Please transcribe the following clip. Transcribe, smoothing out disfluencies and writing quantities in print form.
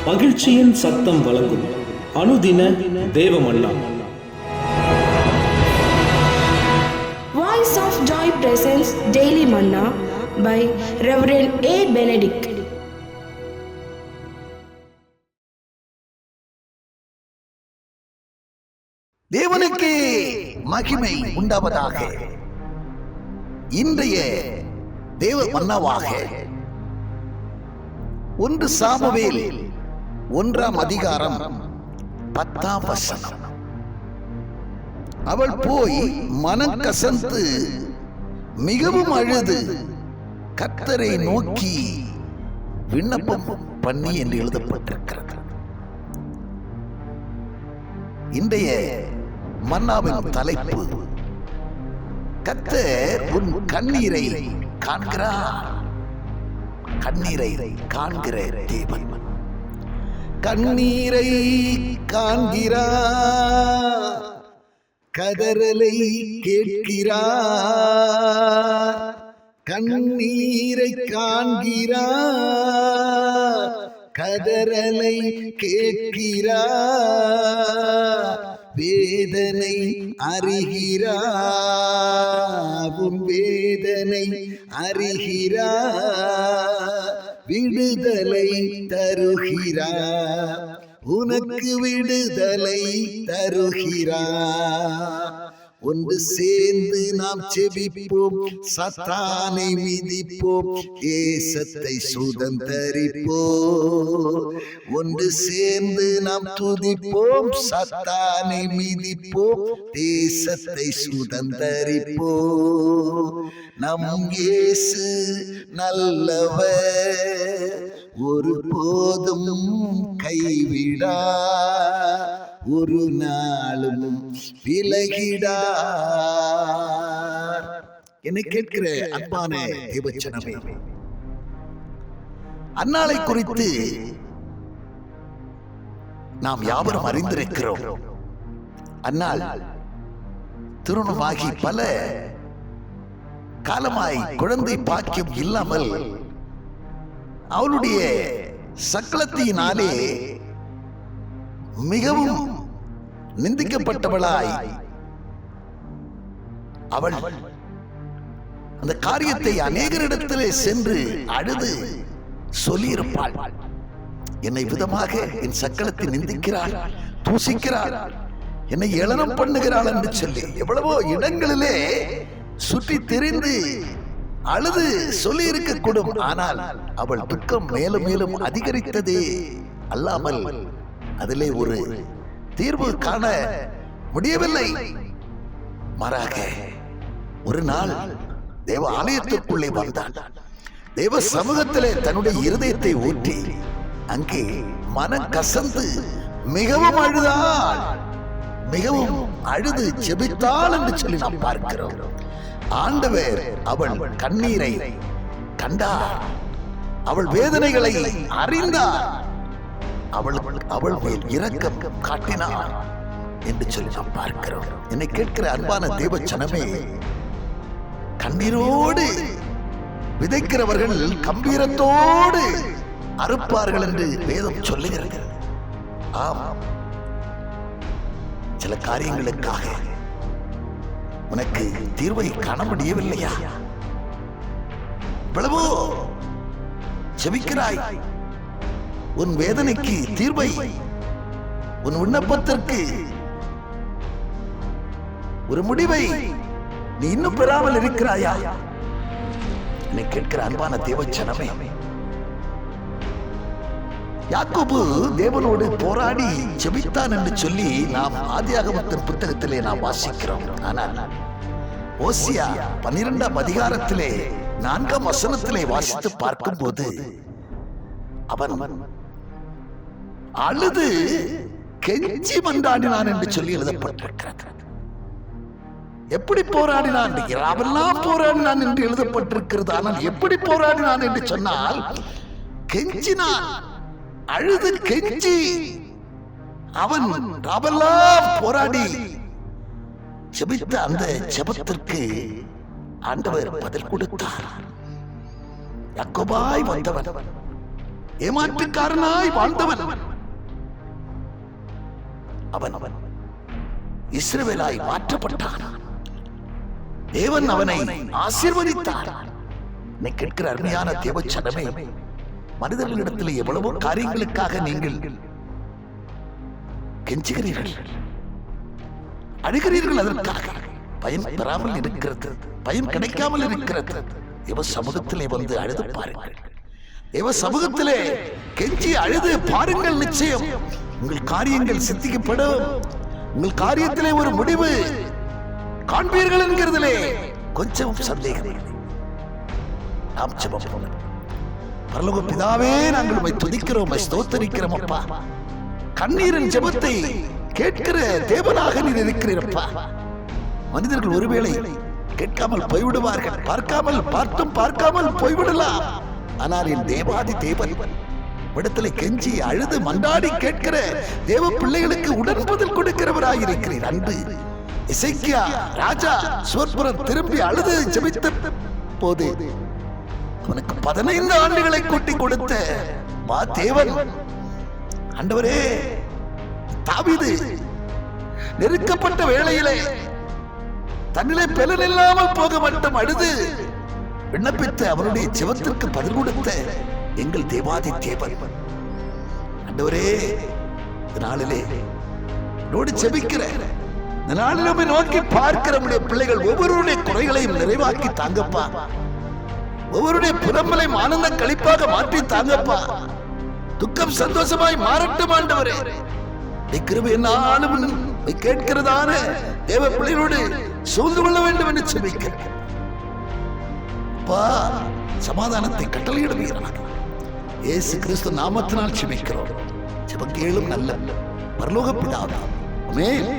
மகிழ்ச்சியின் சத்தம் வழங்கும் அனுதின தேவமன்னா. Voice of Joy presents Daily Manna by Reverend A. Benedict. தேவனுக்கு மகிமை உண்டாவதாக. இன்றைய தேவ மன்னாவாக 1 சாமுவேல் 1ஆம் அதிகாரம் 10ஆம் வசனம். அவள் போய் மனம் கசந்து மிகவும் அழுது கர்த்தரை நோக்கி விண்ணப்பம் பண்ணி என்று எழுதப்பட்டிருக்கிறது. இன்றைய மன்னாவின் தலைப்பு, கர்த்தர் உன் கண்ணீரை காண்கிறார். கண்ணீரை காண்கிற தேவன். கண்ணீரை காண்கிறார், கதறலை கேட்கிறார். கண்ணீரை காண்கிறார், கதறலை கேட்கிறார். வேதனை அறிகிறார், உன் வேதனை அறிகிறார். விடுதலை தருகிறார், உனக்கு விடுதலை தருகிறார். ஒன்று சேர்ந்து நாம் செபிப்போம், சத்தானை மிதிப்போம், தேசத்தை சுதந்தரிப்போம். ஒன்று சேர்ந்து நாம் துதிப்போம், சத்தானை மிதிப்போம், தேசத்தை சுதந்தரிப்போம். நம் இயேசு நல்லவர், ஒருபோதும் கைவிடா, ஒரு நாளும் விலகிடார். என்னை கேட்கிற அன்பான தேவச்சனமே, அன்னாளை குறித்து நாம் யாவரும் அறிந்திருக்கிறோம். அன்னாள் திருமணமாகி பல காலமாய் குழந்தை பாக்கியம் இல்லாமல் அவளுடைய சக்களத்தினாலே மிகவும் நிந்திக்கப்பட்டவளாய் அவள் அந்த காரியத்தை அநேகரிடத்திலே சென்று அழுது சொல்லியிருப்பாள். என்னை விதமாக என் சக்களத்தை நிந்திக்கிறாள், தூசிக்கிறாள், என்னை ஏளனம் பண்ணுகிறாள் என்று சொல்லி எவ்வளவோ இடங்களிலே சுற்றி திரிந்து அழுது சொல்லி இருக்கக்கூடும். ஆனால் அவள் துக்கம் மேலும் மேலும் அதிகரித்ததே அல்லாமல் அதிலே ஒரு தீர்வு காண முடியவில்லை. மாறாக ஒரு நாள் தேவ ஆலயத்திற்குள்ளே வந்தாள். தேவ சமூகத்திலே தன்னுடைய இருதயத்தை ஊற்றி அங்கே மனம் கசந்து மிகவும் அழுதாள். மிகவும் அழுது ஜெபித்தாள் என்று சொல்லி நாம் பார்க்கிறோம். ஆண்டவர் அவள் கண்ணீரை கண்டார், அவள் வேதனைகளை அறிந்தார், அவள் மேல் இரக்கம் காட்டினார் என்று சொல்லி நாம் பார்க்கிறோம். என்னை கேட்கிற அன்பான தேவச்சனமே, கண்ணீரோடு விதைக்கிறவர்கள் கம்பீரத்தோடு அறுப்பார்கள் என்று வேதம் சொல்லுகிறது. ஆம், சில காரியங்களுக்காக உனக்கு தீர்வை காண முடியவில்லையா? இவ்வளவோ செபிக்கிறாய், உன் வேதனைக்கு தீர்வை, உன் விண்ணப்பத்திற்கு ஒரு முடிவை நீ இன்னும் பெறாமல் இருக்கிறாயா? என்னை கேட்கிற அன்பான தேவச்சனமே, யாக்கோபு தேவனோடு போராடி ஜெபித்தான் என்று சொல்லி நாம் ஆதியாகமத்தின் புத்தகத்திலே நாம் வாசிக்கிறோம். ஆனால் ஓசியா 12ஆம் அதிகாரத்திலே 4ஆம் வசனத்திலே வாசித்து பார்க்கும் போது அவன் அழுது கெஞ்சி மன்றாடினான் என்று சொல்லி எழுதப்பட்டிருக்கிறது. எப்படி போராடினான்? இரவெல்லாம் போராடினான் என்று எழுதப்பட்டிருக்கிறது. ஆனால் எப்படி போராடினான் என்று சொன்னால், கெஞ்சினான், அழுது கெஞ்சி அவன் இரவெல்லாம் போராடி ஜெபித்த அந்த ஜெபத்திற்கு ஆண்டவர் பதில் கொடுத்தார். யாக்கோபாய் வந்தவன் ஏமாற்றுக்காரனாய் வாழ்ந்தவன் அவன் இஸ்ரவேலாய் மாற்றப்பட்டான். தேவன் அவனை ஆசீர்வதித்தார். நீ கேட்கிற அருமையான தேவச்சனமே, மனிதர்களிடத்தில் எவ்வளவோ காரியங்களுக்காக நீங்கள் கெஞ்சுகிறீர்கள், அழுகிறீர்கள். அதற்காக பயன் பெறாமல் இருக்கிறது, பயன் கிடைக்காமல் இருக்கிறது. தேவ சமூகத்திலே வந்து அழுது பாருங்கள். தேவ சமூகத்திலே கெஞ்சி அழுது பாருங்கள். நிச்சயம் உங்கள் காரியங்கள் சித்திக்கப்படும். உங்கள் காரியத்திலே ஒரு முடிவு காண்பீர்கள் என்கிறதிலே கொஞ்சம் சந்தேகம் இல்லை. நாம் ஜெபம் பண்ணுவோம். பரலோக பிதாவே, நாங்கள் உம்மை துதிக்கிறோம், ஸ்தோத்திரிக்கிறோம் அப்பா. கண்ணீரின் ஜெபத்தை கேட்கிற தேவனாக நீர் இருக்கிறீரப்பா. மனிதர்கள் ஒருவேளை கேட்காமல் போய்விடுவார்கள், பார்க்காமல் போய்விடலாம். ஆனால் என் தேவாதி தேவன் இடத்திலே கெஞ்சி அழுது மண்டாடி கேட்கிற தேவ பிள்ளைகளுக்கு உடன்பதில் கொடுக்கிறவராயிருக்கிறீர். அன்று எசேக்கியா ராஜா சுவர்புரம் திரும்பி அழுது ஜெபித்த போது அவனுக்கு 15 ஆண்டுகளை கூட்டி கொடுத்த மா தேவன், ஆண்டவரே, தாவீது நெருக்கப்பட்ட வேளையிலே தன்னிலே பலன் இல்லாமல் போக மட்டும் அழுது விண்ணப்பித்த அவருடைய ஜெபத்திற்கு பதில் கொடுத்த எங்கள் தேவாதி தேவன், ஆண்டவரே, இந்த நாளிலே நோடி ஜெபிக்கிற, இந்த நாளிலுமே நோக்கி பார்க்கிற நம்முடைய பிள்ளைகள் ஒவ்வொருடைய குறைகளையும் நிறைவாக்கி தாங்கப்பா. ஒவ்வொருடைய புறம்பலை ஆனந்த கழிப்பாக மாற்றி தாங்கப்பா. துக்கம் சந்தோஷமாய் மாறட்டும் ஆண்டவரே. கிருபை என்னாலும் கேட்கிறதான தேவ பிள்ளைகளோடு சூழ்ந்து கொள்ள வேண்டும் என்று ஜெபிக்கிறேன். சமாதானத்தை கட்டளையிடுவீராக. இயேசு கிறிஸ்து நாமத்தினால் ஜெபிக்கிறோம். ஜெபம் கேளும் நல்ல பரலோக பிதாவே. ஆமென்.